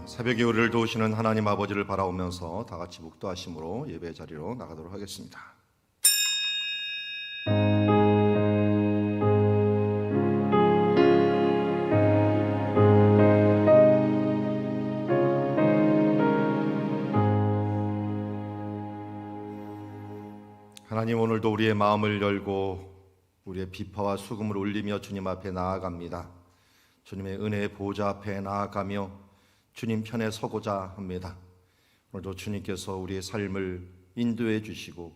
새벽에 우리를 도우시는 하나님 아버지를 바라오면서 다 같이 묵도하심으로 예배 자리로 나가도록 하겠습니다. 하나님, 오늘도 우리의 마음을 열고 우리의 비파와 수금을 울리며 주님 앞에 나아갑니다. 주님의 은혜의 보좌 앞에 나아가며 주님 편에 서고자 합니다. 오늘도 주님께서 우리의 삶을 인도해 주시고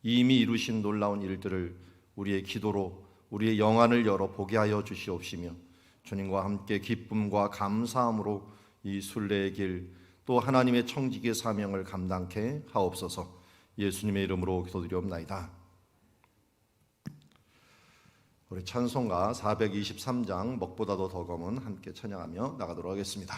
이미 이루신 놀라운 일들을 우리의 기도로 우리의 영안을 열어 보게 하여 주시옵시며 주님과 함께 기쁨과 감사함으로 이 순례의 길, 또 하나님의 청지기의 사명을 감당케 하옵소서. 예수님의 이름으로 기도드리옵나이다. 우리 찬송가 423장 먹보다도 더 검은 함께 찬양하며 나가도록 하겠습니다.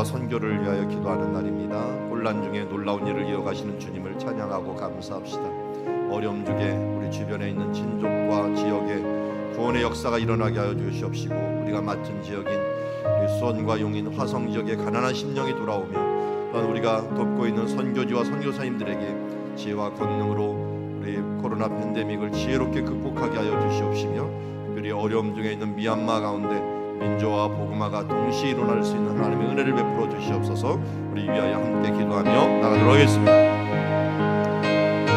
선교를 위하여 기도하는 날입니다. 혼란 중에 놀라운 일을 이어가시는 주님을 찬양하고 감사합시다. 어려움 중에 우리 주변에 있는 친족과 지역에 구원의 역사가 일어나게 하여 주시옵시고, 우리가 맡은 지역인 우리 수원과 용인, 화성 지역에 가난한 심령이 돌아오며, 또한 우리가 돕고 있는 선교지와 선교사님들에게 지혜와 권능으로 우리 코로나 팬데믹을 지혜롭게 극복하게 하여 주시옵시며, 특별히 어려움 중에 있는 미얀마 가운데 민주화와 복음화가 동시에 일어날 수 있는 하나님의 은혜를 베풀어 주시옵소서. 우리 위하여 함께 기도하며 나가도록 하겠습니다.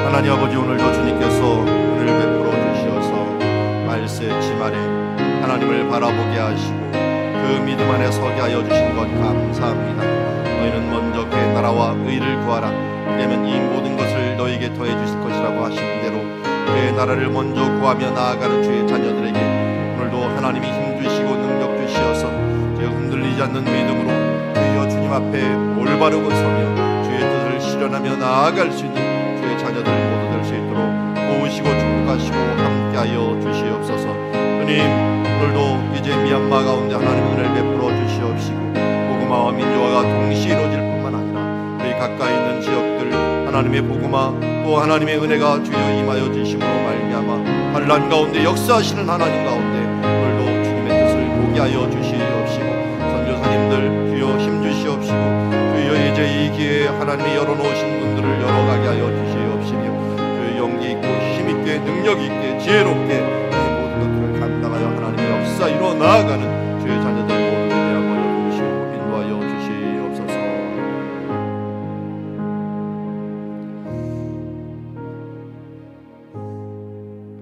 하나님 아버지, 오늘도 주님께서 은혜를 베풀어 주시어서 말세 지말에 하나님을 바라보게 하시고 그 믿음 안에 서게 하여 주신 것 감사합니다. 너희는 먼저 그의 나라와 의를 구하라. 그러면 이 모든 것을 너희에게 더해 주실 것이라고 하신 대로 그의 나라를 먼저 구하며 나아가는 주의 자녀들에게 오늘도 하나님이 힘주시고 능력 주시어서 저희가 흔들리지 흔들리지 않는 믿음으로 주여 주님 앞에 올바르고 서며 주의 뜻을 실현하며 나아갈 수 있는 주의 자녀들 모두 될 수 있도록 도우시고 축복하시고 함께하여 주시옵소서. 주님, 오늘도 이제 미얀마 가운데 하나님의 은혜를 베풀어 주시옵시고 복음화와 민주화가 동시에 이루어질 뿐만 아니라 우리 가까이 있는 지역들 하나님의 복음화 또 하나님의 은혜가 주여 임하여 주심으로 말미암아 환난 가운데 역사하시는 하나님 가운데 오늘도 주님의 뜻을 보게 하여 주시옵시고 선교사님들 주여 힘주시옵시고 주여 이제 이 기회에 하나님이 열어놓으신 문들을 열어가게 하여 주시옵시며 주여 용기 있고 힘있게 능력있게 지혜롭게 이 모든 것들을 감당하여 하나님의 역사 이루어 나아가는 주의 자녀들 모두에 대하여 도우시고 인도하여 주시옵소서.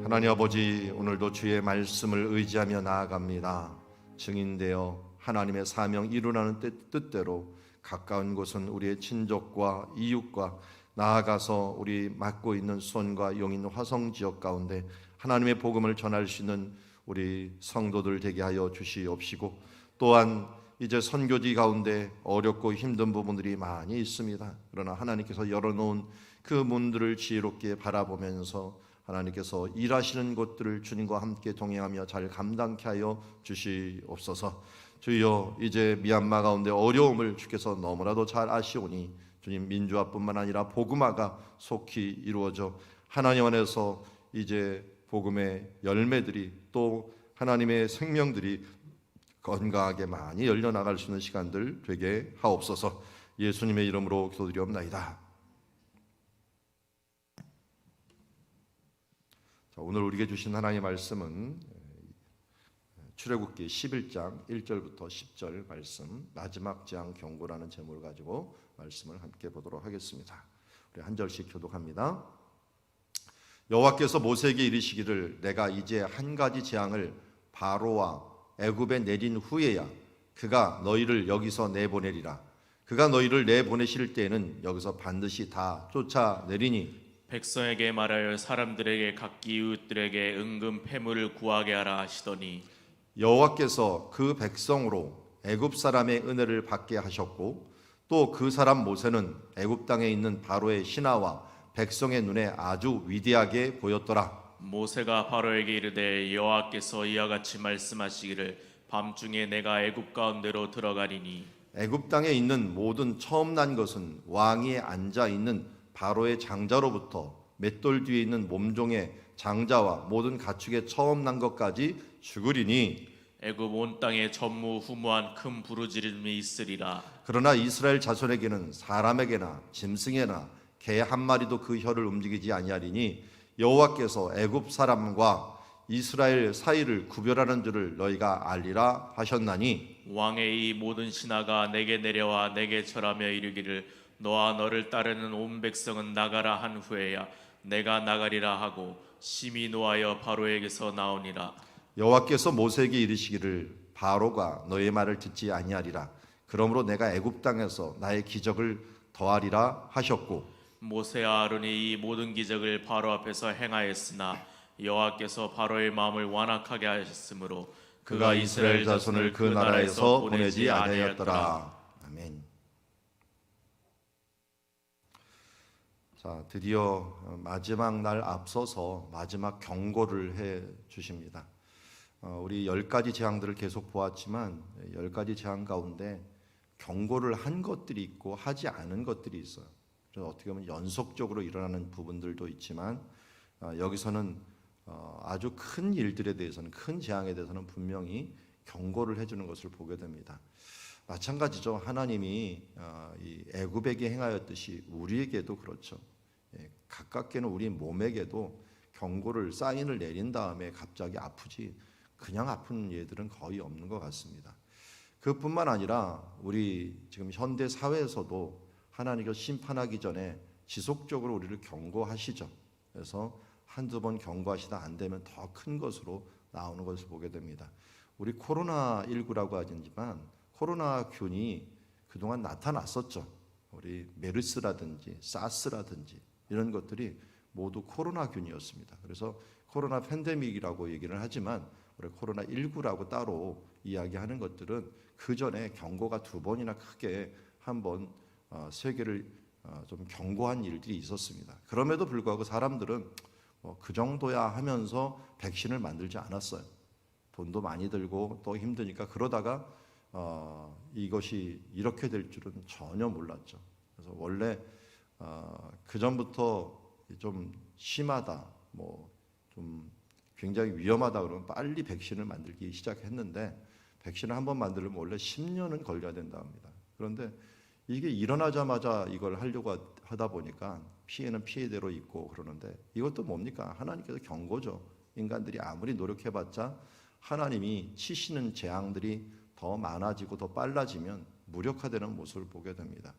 하나님 아버지, 오늘도 주의 말씀을 의지하며 나아갑니다. 증인되어 하나님의 사명 이루라는 뜻대로 가까운 곳은 우리의 친족과 이웃과 나아가서 우리 맡고 있는 수원과 용인 화성 지역 가운데 하나님의 복음을 전할 수 있는 우리 성도들 되게 하여 주시옵시고 또한 이제 선교지 가운데 어렵고 힘든 부분들이 많이 있습니다. 그러나 하나님께서 열어놓은 그 문들을 지혜롭게 바라보면서 하나님께서 일하시는 곳들을 주님과 함께 동행하며 잘 감당케 하여 주시옵소서. 주여, 이제 미얀마 가운데 어려움을 주께서 너무나도 잘 아시오니 주님, 민주화뿐만 아니라 복음화가 속히 이루어져 하나님 안에서 이제 복음의 열매들이 또 하나님의 생명들이 건강하게 많이 열려나갈 수 있는 시간들 되게 하옵소서. 예수님의 이름으로 기도드리옵나이다. 자, 오늘 우리에게 주신 하나님의 말씀은 출애굽기 11장 1절부터 10절 말씀, 마지막 재앙 경고라는 제목을 가지고 말씀을 함께 보도록 하겠습니다. 우리 한 절씩 교독합니다. 여호와께서 모세에게 이르시기를 내가 이제 한 가지 재앙을 바로와 애굽에 내린 후에야 그가 너희를 여기서 내보내리라. 그가 너희를 내보내실 때에는 여기서 반드시 다 쫓아내리니 백성에게 말하여 사람들에게 각기 이웃들에게 은금 패물을 구하게 하라 하시더니 여호와께서 그 백성으로 애굽 사람의 은혜를 받게 하셨고 또 그 사람 모세는 애굽 땅에 있는 바로의 신하와 백성의 눈에 아주 위대하게 보였더라. 모세가 바로에게 이르되 여호와께서 이와 같이 말씀하시기를 밤중에 내가 애굽 가운데로 들어가리니 애굽 땅에 있는 모든 처음 난 것은 왕위에 앉아 있는 바로의 장자로부터 맷돌 뒤에 있는 몸종의 장자와 모든 가축의 처음 난 것까지 죽으리니 애굽 온 땅에 전무후무한 큰 부르짖음이 있으리라. 그러나 이스라엘 자손에게는 사람에게나 짐승에나 개 한 마리도 그 혀를 움직이지 아니하리니 여호와께서 애굽 사람과 이스라엘 사이를 구별하는 줄을 너희가 알리라 하셨나니 왕의 이 모든 신하가 내게 내려와 내게 절하며 이르기를 너와 너를 따르는 온 백성은 나가라 한 후에야 내가 나가리라 하고 심히 노하여 바로에게서 나오니라. 여호와께서 모세에게 이르시기를 바로가 너의 말을 듣지 아니하리라. 그러므로 내가 애굽 땅에서 나의 기적을 더하리라 하셨고 모세와 아론이 이 모든 기적을 바로 앞에서 행하였으나 여호와께서 바로의 마음을 완악하게 하셨으므로 그가 이스라엘 자손을 그 나라에서 보내지 아니하였더라. 아멘. 자, 드디어 마지막 날 앞서서 마지막 경고를 해 주십니다. 우리 10가지 재앙들을 계속 보았지만 10가지 재앙 가운데 경고를 한 것들이 있고 하지 않은 것들이 있어요. 그래서 어떻게 보면 연속적으로 일어나는 부분들도 있지만 여기서는 아주 큰 일들에 대해서는 큰 재앙에 대해서는 분명히 경고를 해주는 것을 보게 됩니다. 마찬가지죠. 하나님이 이 애굽에게 행하였듯이 우리에게도 그렇죠. 가깝게는 우리 몸에게도 경고를 사인을 내린 다음에 갑자기 아프지 그냥 아픈 예들은 거의 없는 것 같습니다. 그뿐만 아니라 우리 지금 현대 사회에서도 하나님께서 심판하기 전에 지속적으로 우리를 경고하시죠. 그래서 한두 번 경고하시다 안 되면 더 큰 것으로 나오는 것을 보게 됩니다. 우리 코로나19라고 하지만 코로나균이 그동안 나타났었죠. 우리 메르스라든지 사스라든지 이런 것들이 모두 코로나균이었습니다. 그래서 코로나 팬데믹이라고 얘기를 하지만 우리 코로나19라고 따로 이야기하는 것들은 그 전에 경고가 2번이나 크게 한번 세계를 좀 경고한 일들이 있었습니다. 그럼에도 불구하고 사람들은 그 정도야 하면서 백신을 만들지 않았어요. 돈도 많이 들고 또 힘드니까. 그러다가 이것이 이렇게 될 줄은 전혀 몰랐죠. 그래서 원래 그 전부터 좀 심하다, 좀 굉장히 위험하다 그러면 빨리 백신을 만들기 시작했는데, 백신을 한번 만들려면 원래 10년은 걸려야 된다 합니다. 그런데 이게 일어나자마자 이걸 하려고 하다 보니까 피해는 피해대로 있고 그러는데, 이것도 뭡니까? 하나님께서 경고죠. 인간들이 아무리 노력해봤자 하나님이 치시는 재앙들이 더 많아지고 더 빨라지면 무력화되는 모습을 보게 됩니다.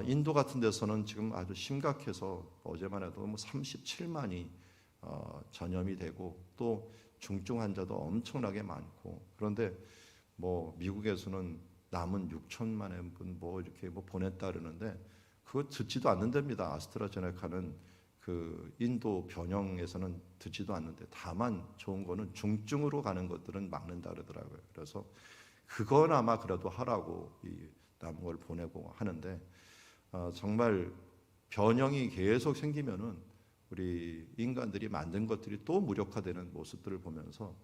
인도 같은 데서는 지금 아주 심각해서 어제만 해도 37만이 전염이 되고 또 중증 환자도 엄청나게 많고, 그런데 미국에서는 남은 6천만의 분 이렇게 보냈다 그러는데 그거 듣지도 않는답니다. 아스트라제네카는 그 인도 변형에서는 듣지도 않는데, 다만 좋은 거는 중증으로 가는 것들은 막는다 그러더라고요. 그래서 그거나마 그래도 하라고 이 남은 걸 보내고 하는데, 정말 변형이 계속 생기면은 우리 인간들이 만든 것들이 또 무력화되는 모습들을 보면서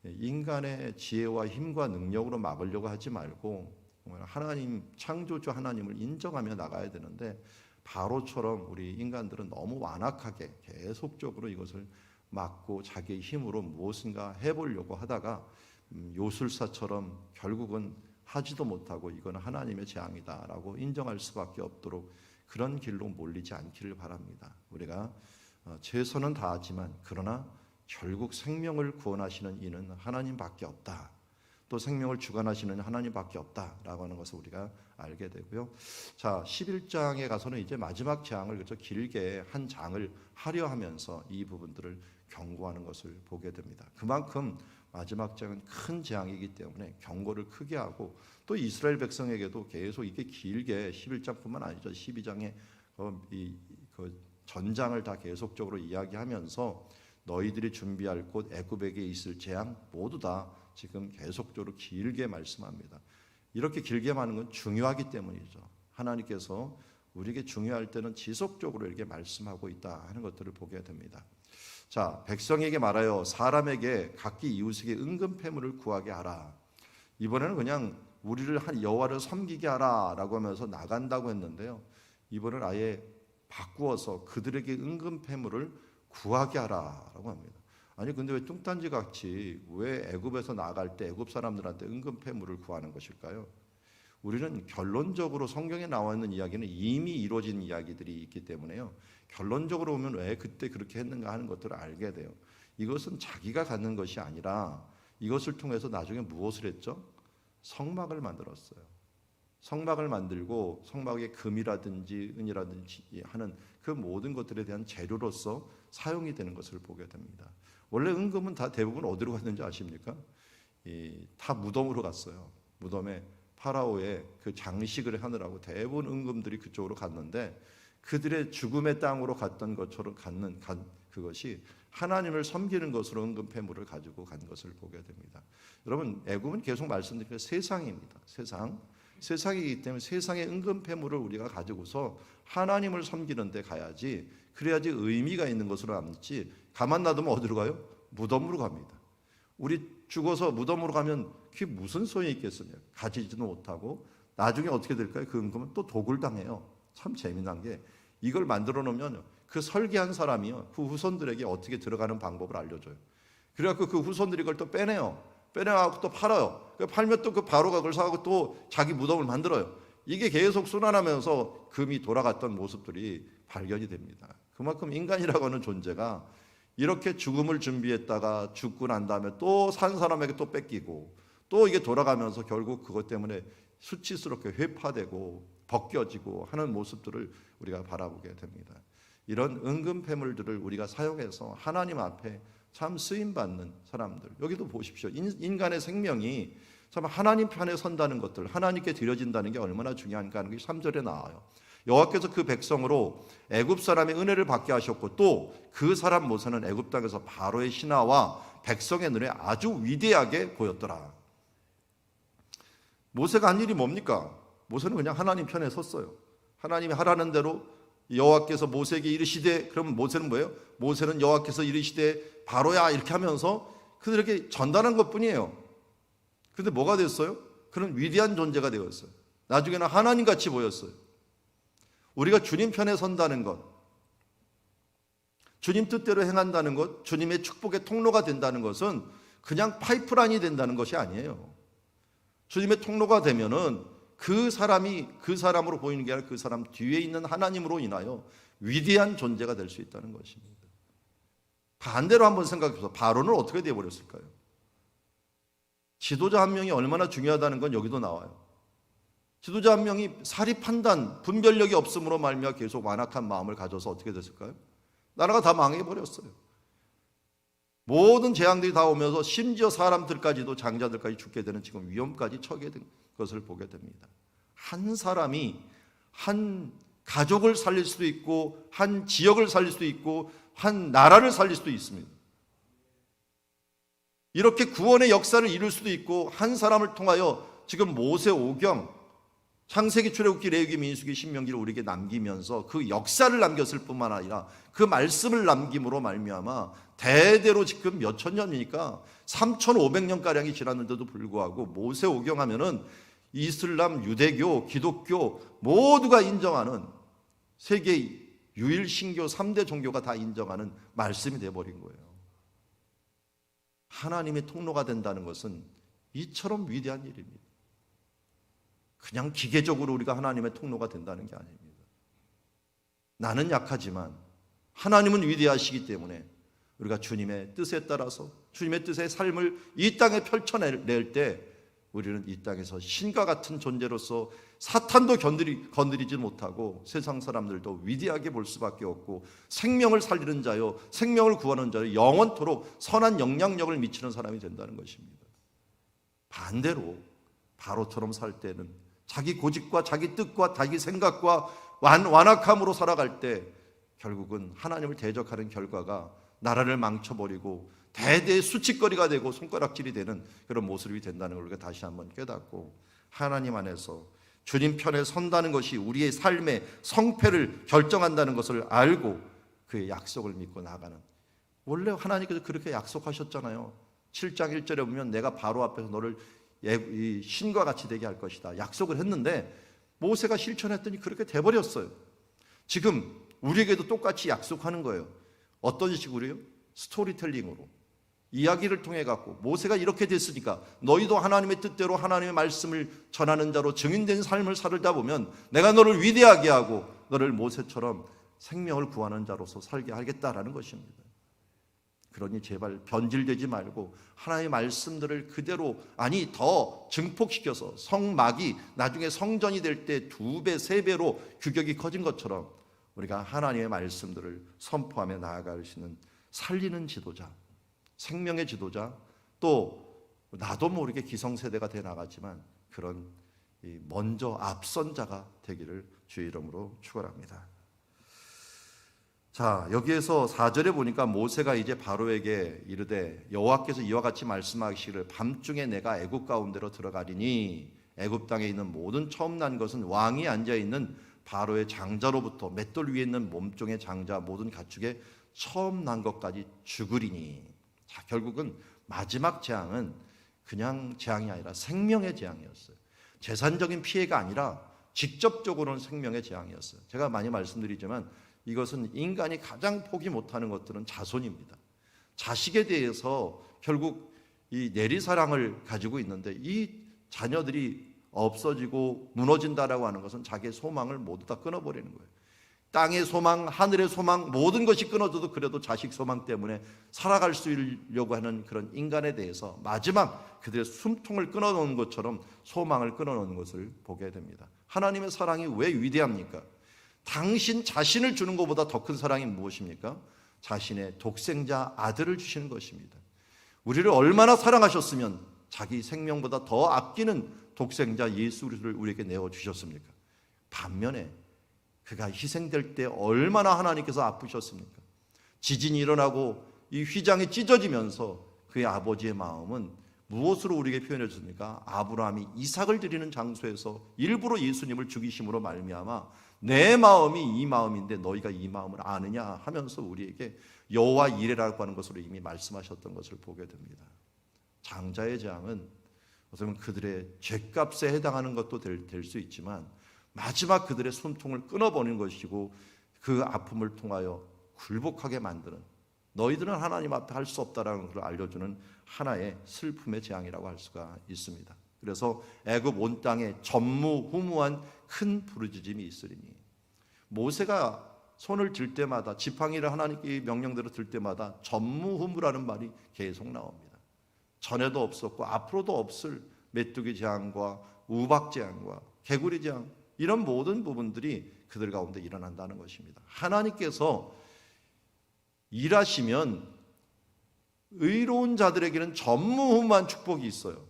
인간의 지혜와 힘과 능력으로 막으려고 하지 말고 하나님, 창조주 하나님을 인정하며 나가야 되는데, 바로처럼 우리 인간들은 너무 완악하게 계속적으로 이것을 막고 자기의 힘으로 무엇인가 해보려고 하다가 요술사처럼 결국은 하지도 못하고 이건 하나님의 재앙이다라고 인정할 수밖에 없도록 그런 길로 몰리지 않기를 바랍니다. 우리가 최선은 다하지만 그러나 결국 생명을 구원하시는 이는 하나님밖에 없다. 또 생명을 주관하시는 하나님밖에 없다라고 하는 것을 우리가 알게 되고요. 자, 11장에 가서는 이제 마지막 재앙을 길게 한 장을 하려 하면서 이 부분들을 경고하는 것을 보게 됩니다. 그만큼 마지막 장은 큰 재앙이기 때문에 경고를 크게 하고, 또 이스라엘 백성에게도 계속 이게 길게 11장뿐만 아니죠. 12장에 그 전장을 다 계속적으로 이야기하면서 너희들이 준비할 곳 애굽에게 있을 재앙 모두 다 지금 계속적으로 길게 말씀합니다. 이렇게 길게 하는 건 중요하기 때문이죠. 하나님께서 우리에게 중요할 때는 지속적으로 이렇게 말씀하고 있다 하는 것들을 보게 됩니다. 자, 백성에게 말하여 사람에게 각기 이웃에게 은근 패물을 구하게 하라. 이번에는 그냥 우리를 한 여호와를 섬기게 하라라고 하면서 나간다고 했는데요. 이번은 아예 바꾸어서 그들에게 은근 패물을 구하게 하라라고 합니다. 아니 근데 왜 뚱딴지 같이 왜 애굽에서 나갈 때 애굽 사람들한테 은근 패물을 구하는 것일까요? 우리는 결론적으로 성경에 나와 있는 이야기는 이미 이루어진 이야기들이 있기 때문에요. 결론적으로 보면 왜 그때 그렇게 했는가 하는 것들을 알게 돼요. 이것은 자기가 갖는 것이 아니라 이것을 통해서 나중에 무엇을 했죠? 성막을 만들었어요. 성막을 만들고 성막에 금이라든지 은이라든지 하는 그 모든 것들에 대한 재료로서 사용이 되는 것을 보게 됩니다. 원래 은금은 다 대부분 어디로 갔는지 아십니까? 다 무덤으로 갔어요. 무덤에 파라오의 그 장식을 하느라고 대부분 은금들이 그쪽으로 갔는데, 그들의 죽음의 땅으로 갔던 것처럼 그것이 하나님을 섬기는 것으로 은금 패물을 가지고 간 것을 보게 됩니다. 여러분, 애굽은 계속 말씀드린 세상입니다. 세상이기 때문에 세상의 은금 패물을 우리가 가지고서 하나님을 섬기는 데 가야지, 그래야지 의미가 있는 것으로 남지, 가만 놔두면 어디로 가요? 무덤으로 갑니다. 우리 죽어서 무덤으로 가면 그게 무슨 소용이 있겠습니까? 가지지도 못하고 나중에 어떻게 될까요? 그 은금은 또 독을 당해요. 참 재미난 게, 이걸 만들어 놓으면 그 설계한 사람이요, 그 후손들에게 어떻게 들어가는 방법을 알려줘요. 그래갖고 그 후손들이 그걸 또 빼내갖고 또 팔아요. 팔면 또 그 바로가 그걸 사고 또 자기 무덤을 만들어요. 이게 계속 순환하면서 금이 돌아갔던 모습들이 발견이 됩니다. 그만큼 인간이라고 하는 존재가 이렇게 죽음을 준비했다가 죽고 난 다음에 또 산 사람에게 또 뺏기고, 또 이게 돌아가면서 결국 그것 때문에 수치스럽게 회파되고 벗겨지고 하는 모습들을 우리가 바라보게 됩니다. 이런 은금 패물들을 우리가 사용해서 하나님 앞에 참 쓰임받는 사람들, 여기도 보십시오. 인간의 생명이 참 하나님 편에 선다는 것들, 하나님께 드려진다는 게 얼마나 중요한가 하는 게 3절에 나와요. 여호와께서 그 백성으로 애굽 사람의 은혜를 받게 하셨고, 또 그 사람 모세는 애굽 땅에서 바로의 신하와 백성의 눈에 아주 위대하게 보였더라. 모세가 한 일이 뭡니까? 모세는 그냥 하나님 편에 섰어요. 하나님이 하라는 대로 여호와께서 모세에게 이르시되, 그러면 모세는 뭐예요? 모세는 여호와께서 이르시되 바로야 이렇게 하면서 그들에게 전달한 것뿐이에요. 그런데 뭐가 됐어요? 그는 위대한 존재가 되었어요. 나중에는 하나님같이 보였어요. 우리가 주님 편에 선다는 것, 주님 뜻대로 행한다는 것, 주님의 축복의 통로가 된다는 것은 그냥 파이프라인이 된다는 것이 아니에요. 주님의 통로가 되면은 그 사람이 그 사람으로 보이는 게 아니라 그 사람 뒤에 있는 하나님으로 인하여 위대한 존재가 될 수 있다는 것입니다. 반대로 한번 생각해 보세요. 바로는 어떻게 되어버렸을까요? 지도자 한 명이 얼마나 중요하다는 건 여기도 나와요. 지도자 한 명이 사리 판단, 분별력이 없음으로 말미암아 계속 완악한 마음을 가져서 어떻게 됐을까요? 나라가 다 망해버렸어요. 모든 재앙들이 다 오면서 심지어 사람들까지도, 장자들까지 죽게 되는 지금 위험까지 처하게 된 것을 보게 됩니다. 한 사람이 한 가족을 살릴 수도 있고, 한 지역을 살릴 수도 있고, 한 나라를 살릴 수도 있습니다. 이렇게 구원의 역사를 이룰 수도 있고, 한 사람을 통하여 지금 모세, 오경, 창세기, 출애굽기, 레위기, 민수기, 신명기를 우리에게 남기면서 그 역사를 남겼을 뿐만 아니라 그 말씀을 남김으로 말미암아 대대로 지금 몇천 년이니까 3,500년가량이 지났는데도 불구하고 모세, 오경 하면은 이슬람, 유대교, 기독교 모두가 인정하는 세계 유일 신교 3대 종교가 다 인정하는 말씀이 되어버린 거예요. 하나님의 통로가 된다는 것은 이처럼 위대한 일입니다. 그냥 기계적으로 우리가 하나님의 통로가 된다는 게 아닙니다. 나는 약하지만 하나님은 위대하시기 때문에 우리가 주님의 뜻에 따라서 주님의 뜻의 삶을 이 땅에 펼쳐낼 때 우리는 이 땅에서 신과 같은 존재로서 사탄도 건드리지 못하고 세상 사람들도 위대하게 볼 수밖에 없고, 생명을 살리는 자요, 생명을 구하는 자요, 영원토록 선한 영향력을 미치는 사람이 된다는 것입니다. 반대로 바로처럼 살 때는 자기 고집과 자기 뜻과 자기 생각과 완악함으로 살아갈 때 결국은 하나님을 대적하는 결과가 나라를 망쳐버리고 대대의 수치거리가 되고 손가락질이 되는 그런 모습이 된다는 걸 우리가 다시 한번 깨닫고, 하나님 안에서 주님 편에 선다는 것이 우리의 삶의 성패를 결정한다는 것을 알고 그의 약속을 믿고 나가는, 원래 하나님께서 그렇게 약속하셨잖아요. 7장 1절에 보면 내가 바로 앞에서 너를 신과 같이 되게 할 것이다 약속을 했는데 모세가 실천했더니 그렇게 돼버렸어요. 지금 우리에게도 똑같이 약속하는 거예요. 어떤 식으로요? 스토리텔링으로, 이야기를 통해 갖고 모세가 이렇게 됐으니까 너희도 하나님의 뜻대로 하나님의 말씀을 전하는 자로 증인된 삶을 살다 보면 내가 너를 위대하게 하고 너를 모세처럼 생명을 구하는 자로서 살게 하겠다라는 것입니다. 그러니 제발 변질되지 말고 하나님의 말씀들을 그대로, 아니 더 증폭시켜서 성막이 나중에 성전이 될 때 2배, 3배로 규격이 커진 것처럼 우리가 하나님의 말씀들을 선포하며 나아갈 수 있는 살리는 지도자, 생명의 지도자, 또 나도 모르게 기성세대가 돼 나가지만 그런 먼저 앞선 자가 되기를 주의 이름으로 축원합니다. 자, 여기에서 4절에 보니까 모세가 이제 바로에게 이르되 여호와께서 이와 같이 말씀하시기를 밤중에 내가 애굽 가운데로 들어가리니 애굽 땅에 있는 모든 처음 난 것은 왕이 앉아 있는 바로의 장자로부터 맷돌 위에 있는 몸종의 장자 모든 가축의 처음 난 것까지 죽으리니. 자, 결국은 마지막 재앙은 그냥 재앙이 아니라 생명의 재앙이었어요. 재산적인 피해가 아니라 직접적으로는 생명의 재앙이었어요. 제가 많이 말씀드리지만 이것은 인간이 가장 포기 못하는 것들은 자손입니다. 자식에 대해서 결국 이 내리사랑을 가지고 있는데 이 자녀들이 없어지고 무너진다라고 하는 것은 자기의 소망을 모두 다 끊어버리는 거예요. 땅의 소망, 하늘의 소망, 모든 것이 끊어져도 그래도 자식 소망 때문에 살아갈 수 있려고 하는 그런 인간에 대해서 마지막 그들의 숨통을 끊어놓는 것처럼 소망을 끊어놓는 것을 보게 됩니다. 하나님의 사랑이 왜 위대합니까? 당신 자신을 주는 것보다 더 큰 사랑이 무엇입니까? 자신의 독생자 아들을 주시는 것입니다. 우리를 얼마나 사랑하셨으면 자기 생명보다 더 아끼는 독생자 예수를 우리에게 내어주셨습니까? 반면에 그가 희생될 때 얼마나 하나님께서 아프셨습니까? 지진이 일어나고 이 휘장이 찢어지면서 그의 아버지의 마음은 무엇으로 우리에게 표현해 줍니까? 아브라함이 이삭을 드리는 장소에서 일부러 예수님을 죽이심으로 말미암아 내 마음이 이 마음인데 너희가 이 마음을 아느냐 하면서 우리에게 여호와 이레라고 하는 것으로 이미 말씀하셨던 것을 보게 됩니다. 장자의 재앙은 어쩌면 그들의 죗값에 해당하는 것도 될 수 있지만 마지막 그들의 숨통을 끊어버리는 것이고 그 아픔을 통하여 굴복하게 만드는, 너희들은 하나님 앞에 할 수 없다라는 것을 알려주는 하나의 슬픔의 재앙이라고 할 수가 있습니다. 그래서 애굽 온 땅에 전무후무한 큰 부르짖음이 있으리니, 모세가 손을 들 때마다, 지팡이를 하나님께 명령대로 들 때마다 전무후무라는 말이 계속 나옵니다. 전에도 없었고 앞으로도 없을 메뚜기 재앙과 우박 재앙과 개구리 재앙, 이런 모든 부분들이 그들 가운데 일어난다는 것입니다. 하나님께서 일하시면 의로운 자들에게는 전무후무한 축복이 있어요.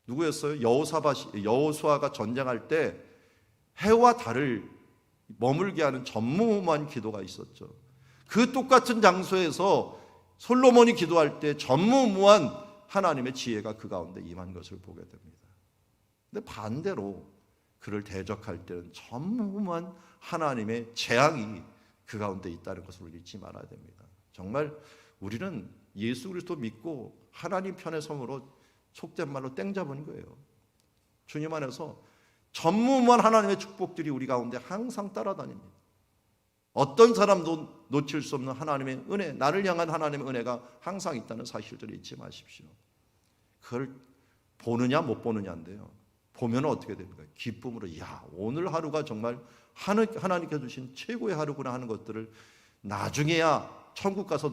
누구였어요? 여호수아가 전쟁할 때 해와 달을 머물게 하는 전무후무한 기도가 있었죠. 그 똑같은 장소에서 솔로몬이 기도할 때 전무후무한 하나님의 지혜가 그 가운데 임한 것을 보게 됩니다. 근데 반대로 그를 대적할 때는 전무후무한 하나님의 재앙이 그 가운데 있다는 것을 우리 잊지 말아야 됩니다. 정말 우리는 예수 그리스도 믿고 하나님 편에 섬으로 속된 말로 땡 잡은 거예요. 주님 안에서 전무후무한 하나님의 축복들이 우리 가운데 항상 따라다닙니다. 어떤 사람도 놓칠 수 없는 하나님의 은혜, 나를 향한 하나님의 은혜가 항상 있다는 사실들을 잊지 마십시오. 그걸 보느냐 못 보느냐인데요, 보면 어떻게 됩니까? 기쁨으로, 야, 오늘 하루가 정말 하나님께서 주신 최고의 하루구나 하는 것들을 나중에야 천국 가서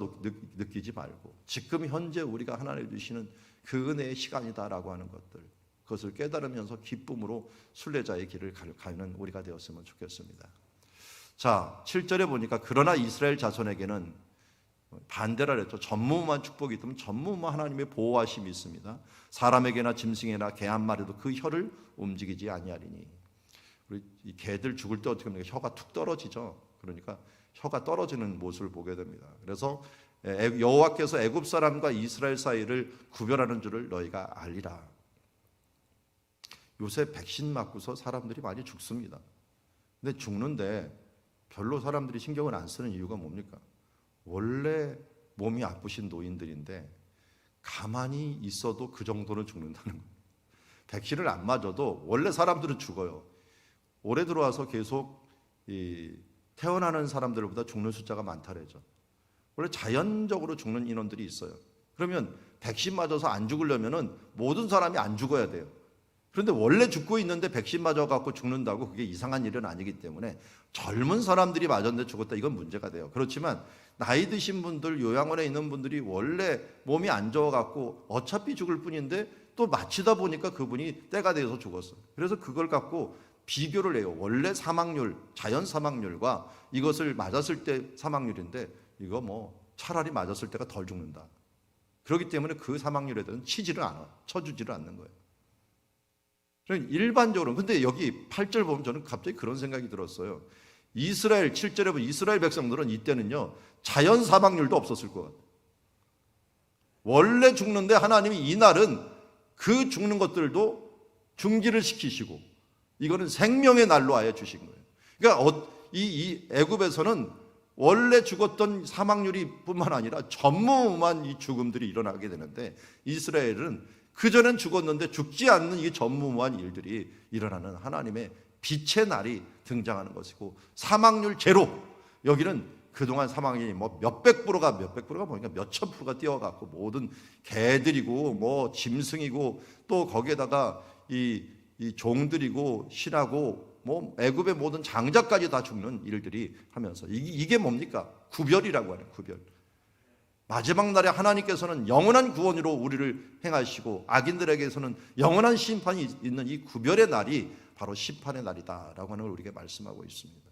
느끼지 말고 지금 현재 우리가 하나님 주시는 그 은혜의 시간이다라고 하는 것들, 그것을 깨달으면서 기쁨으로 순례자의 길을 가는 우리가 되었으면 좋겠습니다. 자, 7절에 보니까 그러나 이스라엘 자손에게는 반대라 그랬죠. 전무후무한 축복이 있다면 전무후무한 하나님의 보호하심이 있습니다. 사람에게나 짐승에나 개 한 마리도 그 혀를 움직이지 아니하리니. 우리 이 개들 죽을 때 어떻게 합니까? 혀가 툭 떨어지죠. 그러니까 혀가 떨어지는 모습을 보게 됩니다. 그래서 여호와께서 애굽 사람과 이스라엘 사이를 구별하는 줄을 너희가 알리라. 요새 백신 맞고서 사람들이 많이 죽습니다. 근데 죽는데 별로 사람들이 신경을 안 쓰는 이유가 뭡니까? 원래 몸이 아프신 노인들인데 가만히 있어도 그 정도는 죽는다는 거예요. 백신을 안 맞아도 원래 사람들은 죽어요. 올해 들어와서 계속 태어나는 사람들보다 죽는 숫자가 많다래죠. 원래 자연적으로 죽는 인원들이 있어요. 그러면 백신 맞아서 안 죽으려면은 모든 사람이 안 죽어야 돼요. 그런데 원래 죽고 있는데 백신 맞아갖고 죽는다고 그게 이상한 일은 아니기 때문에 젊은 사람들이 맞았는데 죽었다, 이건 문제가 돼요. 그렇지만 나이 드신 분들, 요양원에 있는 분들이 원래 몸이 안 좋아갖고 어차피 죽을 뿐인데 또 맞히다 보니까 그분이 때가 돼서 죽었어요. 그래서 그걸 갖고 비교를 해요. 원래 사망률, 자연 사망률과 이것을 맞았을 때 사망률인데 이거 뭐 차라리 맞았을 때가 덜 죽는다. 그렇기 때문에 그 사망률에 대해서는 쳐주지를 않는 거예요. 일반적으로. 근데 여기 8절 보면 저는 갑자기 그런 생각이 들었어요. 이스라엘 7절에 보면 이스라엘 백성들은 이때는요 자연 사망률도 없었을 것 같아요. 원래 죽는데 하나님이 이날은 그 죽는 것들도 중지를 시키시고 이거는 생명의 날로 아예 주신 거예요. 그러니까 이 애굽에서는 원래 죽었던 사망률이 뿐만 아니라 전무후무한 이 죽음들이 일어나게 되는데 이스라엘은 그전엔 죽었는데 죽지 않는 이 전무후무한 일들이 일어나는 하나님의 빛의 날이 등장하는 것이고, 사망률 제로. 여기는 그동안 사망이 뭐 몇백 프로가 보니까 몇천 프로가 뛰어갖고 모든 개들이고 뭐 짐승이고 또 거기에다가 이 종들이고 신하고 뭐 애굽의 모든 장자까지 다 죽는 일들이 하면서 이게 뭡니까? 구별이라고 하는 구별. 마지막 날에 하나님께서는 영원한 구원으로 우리를 행하시고 악인들에게서는 영원한 심판이 있는 이 구별의 날이 바로 심판의 날이다라고 하는 걸 우리에게 말씀하고 있습니다.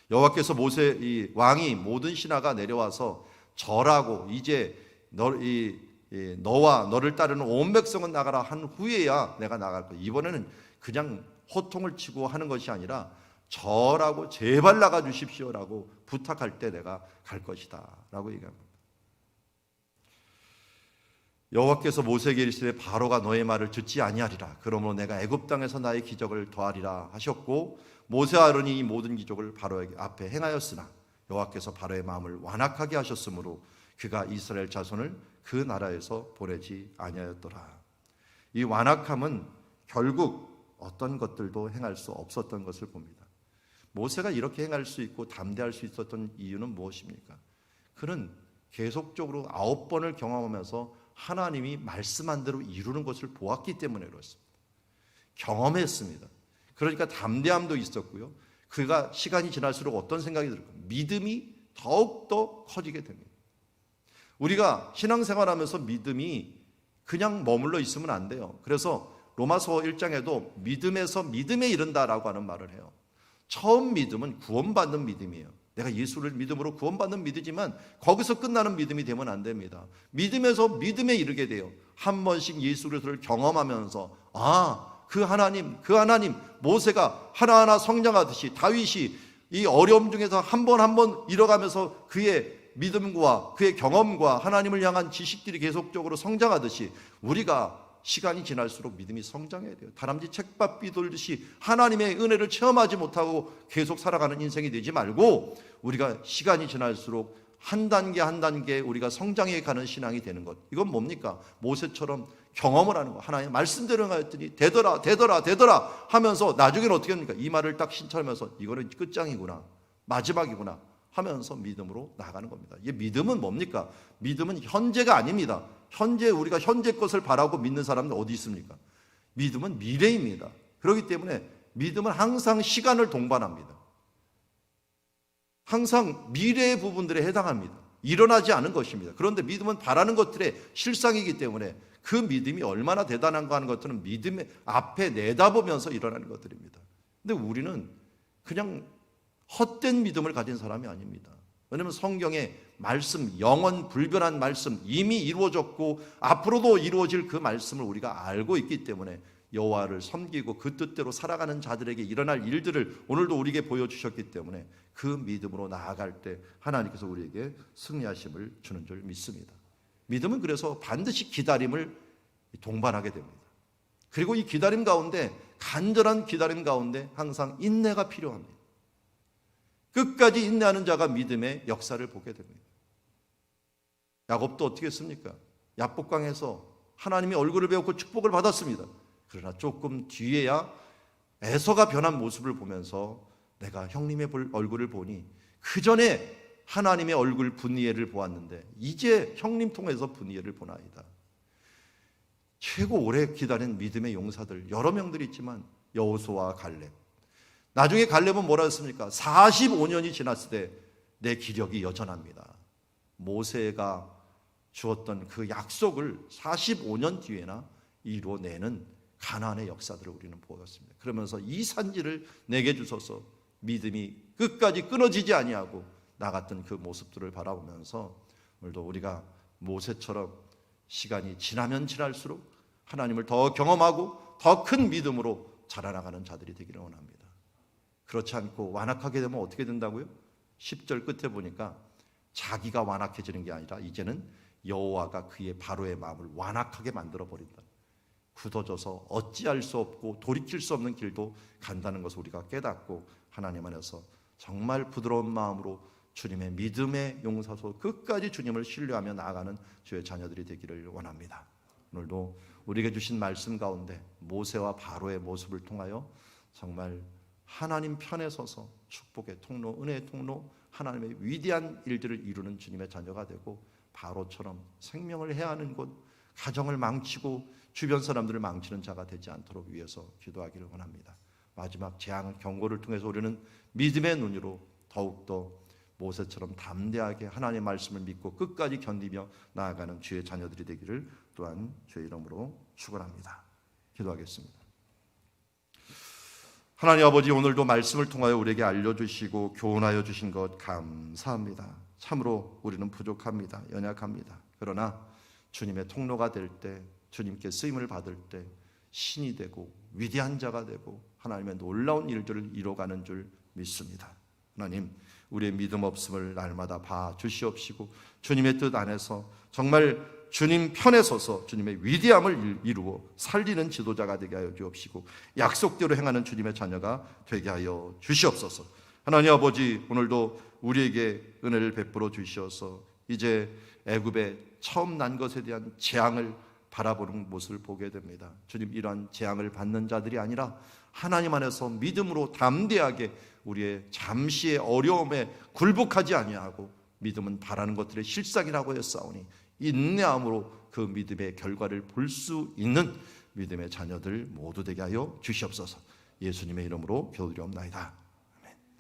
여호와께서 모세 이 왕이 모든 신하가 내려와서 절하고 이제 너와 너를 따르는 온 백성은 나가라 한 후에야 내가 나갈 거야. 이번에는 그냥 호통을 치고 하는 것이 아니라 절하고 제발 나가 주십시오라고 부탁할 때 내가 갈 것이다 라고 얘기합니다. 여호와께서 모세에게 이르시되 바로가 너의 말을 듣지 아니하리라. 그러므로 내가 애굽 땅에서 나의 기적을 더하리라 하셨고 모세와 아론이 이 모든 기적을 바로 앞에 행하였으나 여호와께서 바로의 마음을 완악하게 하셨으므로 그가 이스라엘 자손을 그 나라에서 보내지 아니하였더라. 이 완악함은 결국 어떤 것들도 행할 수 없었던 것을 봅니다. 모세가 이렇게 행할 수 있고 담대할 수 있었던 이유는 무엇입니까? 그는 계속적으로 9번을 경험하면서 하나님이 말씀한 대로 이루는 것을 보았기 때문에 그렇습니다. 경험했습니다. 그러니까 담대함도 있었고요. 그가 시간이 지날수록 어떤 생각이 들까? 믿음이 더욱더 커지게 됩니다. 우리가 신앙생활하면서 믿음이 그냥 머물러 있으면 안 돼요. 그래서 로마서 1장에도 믿음에서 믿음에 이른다라고 하는 말을 해요. 처음 믿음은 구원받는 믿음이에요. 내가 예수를 믿음으로 구원받는 믿음이지만 거기서 끝나는 믿음이 되면 안 됩니다. 믿음에서 믿음에 이르게 돼요. 한 번씩 예수 그리스도를 경험하면서 그 하나님 모세가 하나하나 성장하듯이 다윗이 이 어려움 중에서 한 번 한 번 잃어가면서 그의 믿음과 그의 경험과 하나님을 향한 지식들이 계속적으로 성장하듯이 우리가 시간이 지날수록 믿음이 성장해야 돼요. 다람쥐 책밥 비돌듯이 하나님의 은혜를 체험하지 못하고 계속 살아가는 인생이 되지 말고 우리가 시간이 지날수록 한 단계 한 단계 우리가 성장해 가는 신앙이 되는 것. 이건 뭡니까? 모세처럼 경험을 하는 거. 하나님의 말씀대로 하였더니 되더라 하면서 나중에는 어떻게 합니까? 이 말을 딱 신청하면서 이거는 끝장이구나, 마지막이구나 하면서 믿음으로 나가는 겁니다. 이 믿음은 뭡니까? 믿음은 현재가 아닙니다. 현재 우리가 현재 것을 바라고 믿는 사람은 어디 있습니까? 믿음은 미래입니다. 그렇기 때문에 믿음은 항상 시간을 동반합니다. 항상 미래의 부분들에 해당합니다. 일어나지 않은 것입니다. 그런데 믿음은 바라는 것들의 실상이기 때문에 그 믿음이 얼마나 대단한가 하는 것들은 믿음의 앞에 내다보면서 일어나는 것들입니다. 근데 우리는 그냥 헛된 믿음을 가진 사람이 아닙니다. 왜냐하면 성경의 말씀, 영원 불변한 말씀, 이미 이루어졌고 앞으로도 이루어질 그 말씀을 우리가 알고 있기 때문에 여호와를 섬기고 그 뜻대로 살아가는 자들에게 일어날 일들을 오늘도 우리에게 보여주셨기 때문에 그 믿음으로 나아갈 때 하나님께서 우리에게 승리하심을 주는 줄 믿습니다. 믿음은 그래서 반드시 기다림을 동반하게 됩니다. 그리고 이 기다림 가운데, 간절한 기다림 가운데 항상 인내가 필요합니다. 끝까지 인내하는 자가 믿음의 역사를 보게 됩니다. 야곱도 어떻게 했습니까? 야복강에서 하나님의 얼굴을 배웠고 축복을 받았습니다. 그러나 조금 뒤에야 에서가 변한 모습을 보면서 내가 형님의 얼굴을 보니 그 전에 하나님의 얼굴 분이엘을 보았는데 이제 형님 통해서 분이엘을 보나이다. 최고 오래 기다린 믿음의 용사들 여러 명들이 있지만 여호수아와 갈렙, 나중에 갈렙은 뭐라 했습니까? 45년이 지났을 때 내 기력이 여전합니다. 모세가 주었던 그 약속을 45년 뒤에나 이루어내는 가나안의 역사들을 우리는 보았습니다. 그러면서 이 산지를 내게 주소서, 믿음이 끝까지 끊어지지 아니하고 나갔던 그 모습들을 바라보면서 오늘도 우리가 모세처럼 시간이 지나면 지날수록 하나님을 더 경험하고 더 큰 믿음으로 자라나가는 자들이 되기를 원합니다. 그렇지 않고 완악하게 되면 어떻게 된다고요? 10절 끝에 보니까 자기가 완악해지는 게 아니라 이제는 여호와가 그의 바로의 마음을 완악하게 만들어 버린다. 굳어져서 어찌할 수 없고 돌이킬 수 없는 길도 간다는 것을 우리가 깨닫고 하나님 안에서 정말 부드러운 마음으로 주님의 믿음의 용사소 끝까지 주님을 신뢰하며 나아가는 주의 자녀들이 되기를 원합니다. 오늘도 우리에게 주신 말씀 가운데 모세와 바로의 모습을 통하여 정말 하나님 편에 서서 축복의 통로, 은혜의 통로, 하나님의 위대한 일들을 이루는 주님의 자녀가 되고 바로처럼 생명을 해하는 곳, 가정을 망치고 주변 사람들을 망치는 자가 되지 않도록 위해서 기도하기를 원합니다. 마지막 재앙 경고를 통해서 우리는 믿음의 눈으로 더욱더 모세처럼 담대하게 하나님의 말씀을 믿고 끝까지 견디며 나아가는 주의 자녀들이 되기를 또한 주의 이름으로 축원합니다. 기도하겠습니다. 하나님 아버지, 오늘도 말씀을 통하여 우리에게 알려주시고 교훈하여 주신 것 감사합니다. 참으로 우리는 부족합니다. 연약합니다. 그러나 주님의 통로가 될 때, 주님께 쓰임을 받을 때 신이 되고 위대한 자가 되고 하나님의 놀라운 일들을 이뤄가는 줄 믿습니다. 하나님, 우리의 믿음 없음을 날마다 봐 주시옵시고 주님의 뜻 안에서 정말 주님 편에 서서 주님의 위대함을 이루어 살리는 지도자가 되게 하여 주옵시고 약속대로 행하는 주님의 자녀가 되게 하여 주시옵소서. 하나님 아버지, 오늘도 우리에게 은혜를 베풀어 주시어서 이제 애굽에 처음 난 것에 대한 재앙을 바라보는 모습을 보게 됩니다. 주님, 이러한 재앙을 받는 자들이 아니라 하나님 안에서 믿음으로 담대하게 우리의 잠시의 어려움에 굴복하지 아니하고 믿음은 바라는 것들의 실상이라고 했사오니 인내함으로 그 믿음의 결과를 볼 수 있는 믿음의 자녀들 모두 되게 하여 주시옵소서. 예수님의 이름으로 기도드리옵나이다.